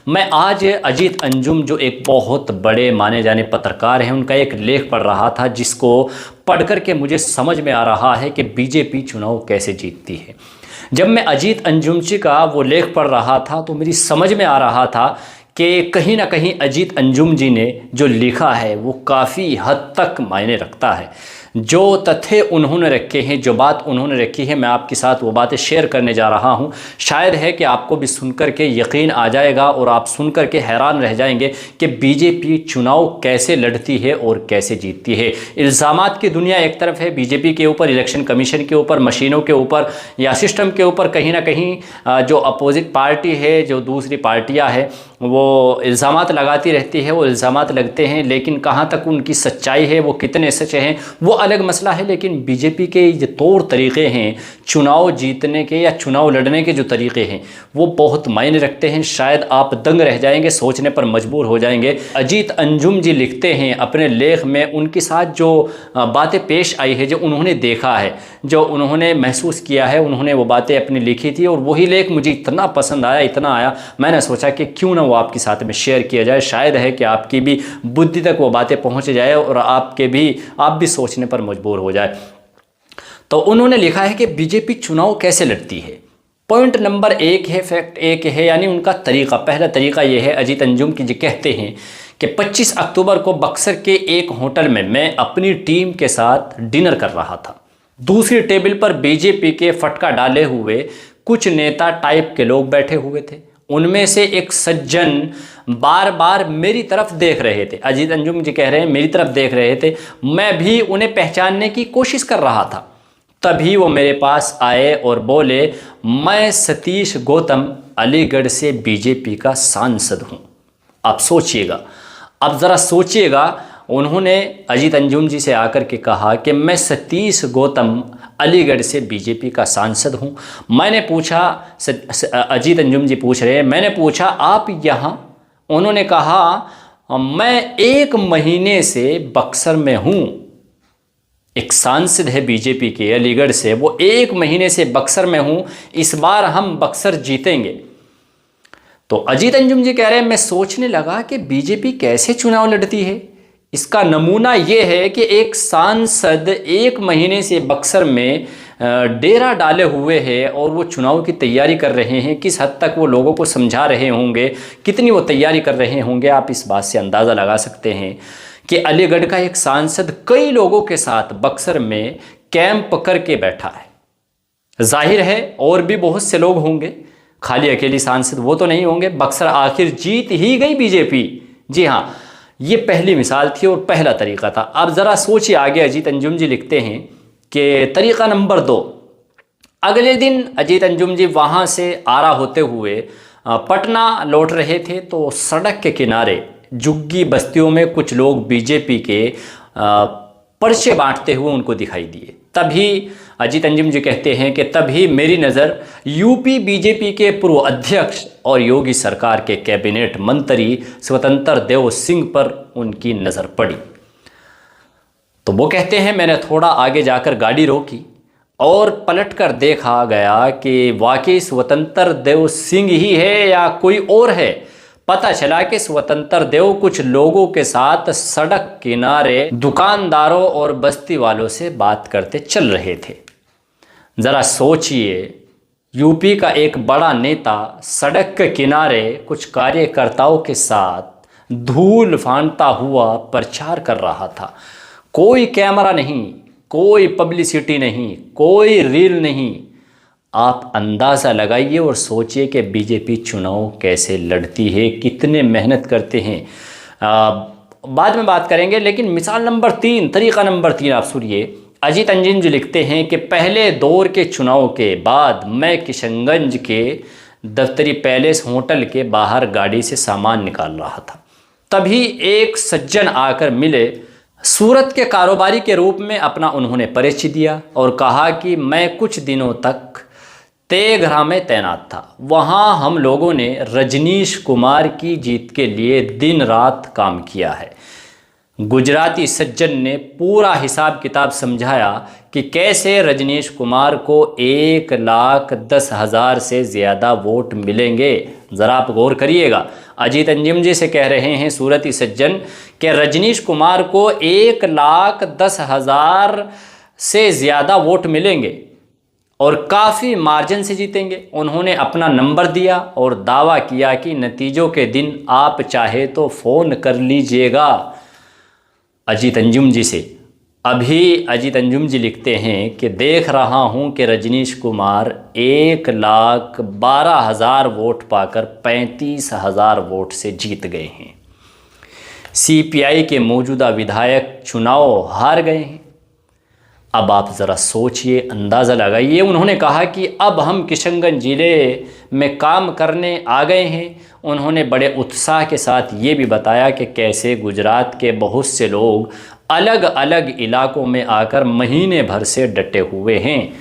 मैं आज अजीत अंजुम जो एक बहुत बड़े माने जाने पत्रकार हैं, उनका एक लेख पढ़ रहा था जिसको पढ़ कर के मुझे समझ में आ रहा है कि बीजेपी चुनाव कैसे जीतती है। जब मैं अजीत अंजुम जी का वो लेख पढ़ रहा था तो मेरी समझ में आ रहा था कि कहीं ना कहीं अजीत अंजुम जी ने जो लिखा है वो काफ़ी हद तक मायने रखता है। जो तथ्य उन्होंने रखे हैं, जो बात उन्होंने रखी है, मैं आपके साथ वो बातें शेयर करने जा रहा हूं। शायद है कि आपको भी सुनकर के यकीन आ जाएगा और आप सुनकर के हैरान रह जाएंगे कि बीजेपी चुनाव कैसे लड़ती है और कैसे जीतती है। इल्ज़ामात की दुनिया एक तरफ है, बीजेपी के ऊपर, इलेक्शन कमीशन के ऊपर, मशीनों के ऊपर या सिस्टम के ऊपर कहीं ना कहीं जो अपोजिट पार्टी है, जो दूसरी पार्टियाँ हैं, वो इल्ज़ामात लगाती रहती है। वो इल्ज़ामात लगते हैं लेकिन कहाँ तक उनकी सच्चाई है, वो कितने सच हैं, वो अलग मसला है। लेकिन बीजेपी के जो तौर तरीक़े हैं चुनाव जीतने के या चुनाव लड़ने के, जो तरीक़े हैं वो बहुत मायने रखते हैं। शायद आप दंग रह जाएंगे, सोचने पर मजबूर हो जाएंगे। अजीत अंजुम जी लिखते हैं अपने लेख में, उनके साथ जो बातें पेश आई है, जो उन्होंने देखा है, जो उन्होंने महसूस किया है, उन्होंने वो बातें अपनी लिखी थी और वही लेख मुझे इतना पसंद आया, इतना आया, मैंने सोचा कि क्यों ना वो आपके साथ में शेयर किया जाए। शायद है कि आपकी भी बुद्धि तक वो बातें पहुंच जाए और आप भी सोचने पर मजबूर हो जाए। तो उन्होंने लिखा है कि बीजेपी चुनाव कैसे लड़ती है। पॉइंट नंबर 1 है, फैक्ट 1 है, यानी उनका तरीका। पहला तरीका यह है, अजीत अंजुम की जी कहते हैं कि 25 अक्टूबर को बक्सर के एक होटल में मैं अपनी टीम के साथ डिनर कर रहा था। दूसरी टेबल पर बीजेपी के फटका डाले हुए कुछ नेता टाइप के लोग बैठे हुए थे। उनमें से एक सज्जन बार बार मेरी तरफ देख रहे थे। अजीत अंजुम जी कह रहे हैं मेरी तरफ देख रहे थे, मैं भी उन्हें पहचानने की कोशिश कर रहा था। तभी वो मेरे पास आए और बोले, मैं सतीश गौतम अलीगढ़ से बीजेपी का सांसद हूँ। आप सोचिएगा, अब ज़रा सोचिएगा, उन्होंने अजीत अंजुम जी से आकर के कहा कि मैं सतीश गौतम अलीगढ़ से बीजेपी का सांसद हूं। मैंने पूछा, अजीत अंजुम जी पूछ रहे हैं, मैंने पूछा आप यहाँ? उन्होंने कहा मैं 1 महीने से बक्सर में हूं। एक सांसद है बीजेपी के अलीगढ़ से, वो 1 महीने से बक्सर में हूं, इस बार हम बक्सर जीतेंगे। तो अजीत अंजुम जी कह रहे हैं मैं सोचने लगा कि बीजेपी कैसे चुनाव लड़ती है। इसका नमूना ये है कि एक सांसद 1 महीने से बक्सर में डेरा डाले हुए हैं और वो चुनाव की तैयारी कर रहे हैं। किस हद तक वो लोगों को समझा रहे होंगे, कितनी वो तैयारी कर रहे होंगे, आप इस बात से अंदाज़ा लगा सकते हैं कि अलीगढ़ का एक सांसद कई लोगों के साथ बक्सर में कैंप करके बैठा है। जाहिर है और भी बहुत से लोग होंगे, खाली अकेली सांसद वो तो नहीं होंगे। बक्सर आखिर जीत ही गई बीजेपी। जी हाँ, ये पहली मिसाल थी और पहला तरीका था। अब ज़रा सोचिए आगे, अजीत अंजुम जी लिखते हैं कि तरीका नंबर 2, अगले दिन अजीत अंजुम जी वहाँ से आरा होते हुए पटना लौट रहे थे तो सड़क के किनारे झुग्गी बस्तियों में कुछ लोग बीजेपी के पर्चे बांटते हुए उनको दिखाई दिए। तभी अजीत अंजुम जी कहते हैं कि तभी मेरी नज़र यूपी बीजेपी के पूर्व अध्यक्ष और योगी सरकार के कैबिनेट मंत्री स्वतंत्र देव सिंह पर उनकी नज़र पड़ी। तो वो कहते हैं मैंने थोड़ा आगे जाकर गाड़ी रोकी और पलटकर देखा गया कि वाकई स्वतंत्र देव सिंह ही है या कोई और है। पता चला कि स्वतंत्र देव कुछ लोगों के साथ सड़क किनारे दुकानदारों और बस्ती वालों से बात करते चल रहे थे। ज़रा सोचिए, यूपी का एक बड़ा नेता सड़क के किनारे कुछ कार्यकर्ताओं के साथ धूल फांडता हुआ प्रचार कर रहा था। कोई कैमरा नहीं, कोई पब्लिसिटी नहीं, कोई रील नहीं। आप अंदाज़ा लगाइए और सोचिए कि बीजेपी चुनाव कैसे लड़ती है, कितने मेहनत करते हैं। बाद में बात करेंगे, लेकिन मिसाल नंबर 3, तरीका नंबर 3 आप सुनिए। अजीत अंजुम जी लिखते हैं कि पहले दौर के चुनाव के बाद मैं किशनगंज के दफ्तरी पैलेस होटल के बाहर गाड़ी से सामान निकाल रहा था। तभी एक सज्जन आकर मिले। सूरत के कारोबारी के रूप में अपना उन्होंने परिचय दिया और कहा कि मैं कुछ दिनों तक तेघरा में तैनात था। वहाँ हम लोगों ने रजनीश कुमार की जीत के लिए दिन रात काम किया है। गुजराती सज्जन ने पूरा हिसाब किताब समझाया कि कैसे रजनीश कुमार को 1,10,000 से ज़्यादा वोट मिलेंगे। ज़रा आप गौर करिएगा, अजीत अंजुम जी से कह रहे हैं सूरती सज्जन कि रजनीश कुमार को 1,10,000 से ज़्यादा वोट मिलेंगे और काफ़ी मार्जिन से जीतेंगे। उन्होंने अपना नंबर दिया और दावा किया कि नतीजों के दिन आप चाहे तो फ़ोन कर लीजिएगा अजीत अंजुम जी से। अभी अजीत अंजुम जी लिखते हैं कि देख रहा हूं कि रजनीश कुमार 1,12,000 वोट पाकर 35,000 वोट से जीत गए हैं। सीपीआई के मौजूदा विधायक चुनाव हार गए हैं। अब आप ज़रा सोचिए, अंदाज़ा लगाइए। उन्होंने कहा कि अब हम किशनगंज ज़िले में काम करने आ गए हैं। उन्होंने बड़े उत्साह के साथ ये भी बताया कि कैसे गुजरात के बहुत से लोग अलग अलग इलाकों में आकर महीने भर से डटे हुए हैं।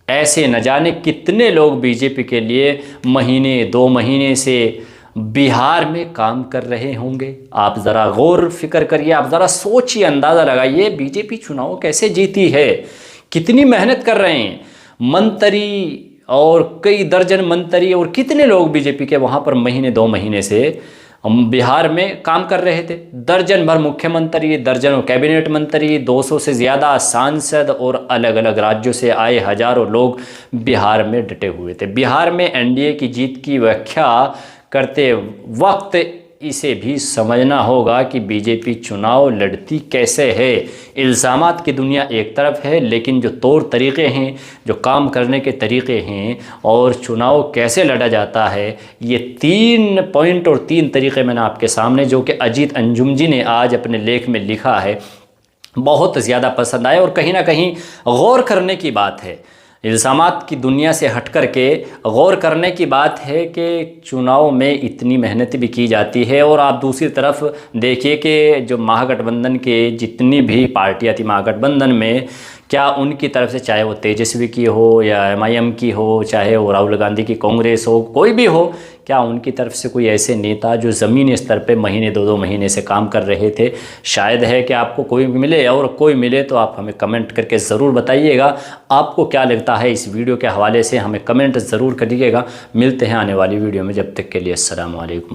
ऐसे न जाने कितने लोग बीजेपी के लिए महीने 2 महीने से बिहार में काम कर रहे होंगे। आप ज़रा गौर फिक्र करिए, आप ज़रा सोचिए, अंदाज़ा लगाइए बीजेपी चुनाव कैसे जीती है, कितनी मेहनत कर रहे हैं मंत्री और कई दर्जन मंत्री और कितने लोग बीजेपी के वहाँ पर महीने 2 महीने से बिहार में काम कर रहे थे। दर्जन भर मुख्यमंत्री, दर्जनों कैबिनेट मंत्री, 200 से ज़्यादा सांसद और अलग अलग राज्यों से आए हजारों लोग बिहार में डटे हुए थे। बिहार में एनडीए की जीत की व्याख्या करते वक्त इसे भी समझना होगा कि बीजेपी चुनाव लड़ती कैसे है। इल्ज़ामात की दुनिया एक तरफ है, लेकिन जो तौर तरीक़े हैं, जो काम करने के तरीक़े हैं और चुनाव कैसे लड़ा जाता है, ये 3 पॉइंट और 3 तरीक़े मैंने आपके सामने, जो कि अजीत अंजुम जी ने आज अपने लेख में लिखा है, बहुत ज़्यादा पसंद आए और कहीं ना कहीं गौर करने की बात है। इल्ज़ामात की दुनिया से हट कर के गौर करने की बात है कि चुनाव में इतनी मेहनत भी की जाती है। और आप दूसरी तरफ देखिए कि जो महागठबंधन के जितनी भी पार्टियां थी महागठबंधन में, क्या उनकी तरफ से, चाहे वो तेजस्वी की हो या एमआईएम की हो, चाहे वो राहुल गांधी की कांग्रेस हो, कोई भी हो, क्या उनकी तरफ से कोई ऐसे नेता जो ज़मीनी स्तर पे महीने 2-2 महीने से काम कर रहे थे? शायद है कि आपको कोई भी मिले, और कोई मिले तो आप हमें कमेंट करके ज़रूर बताइएगा आपको क्या लगता है इस वीडियो के हवाले से, हमें कमेंट ज़रूर करिएगा। मिलते हैं आने वाली वीडियो में, जब तक के लिए अस्सलाम वालेकुम।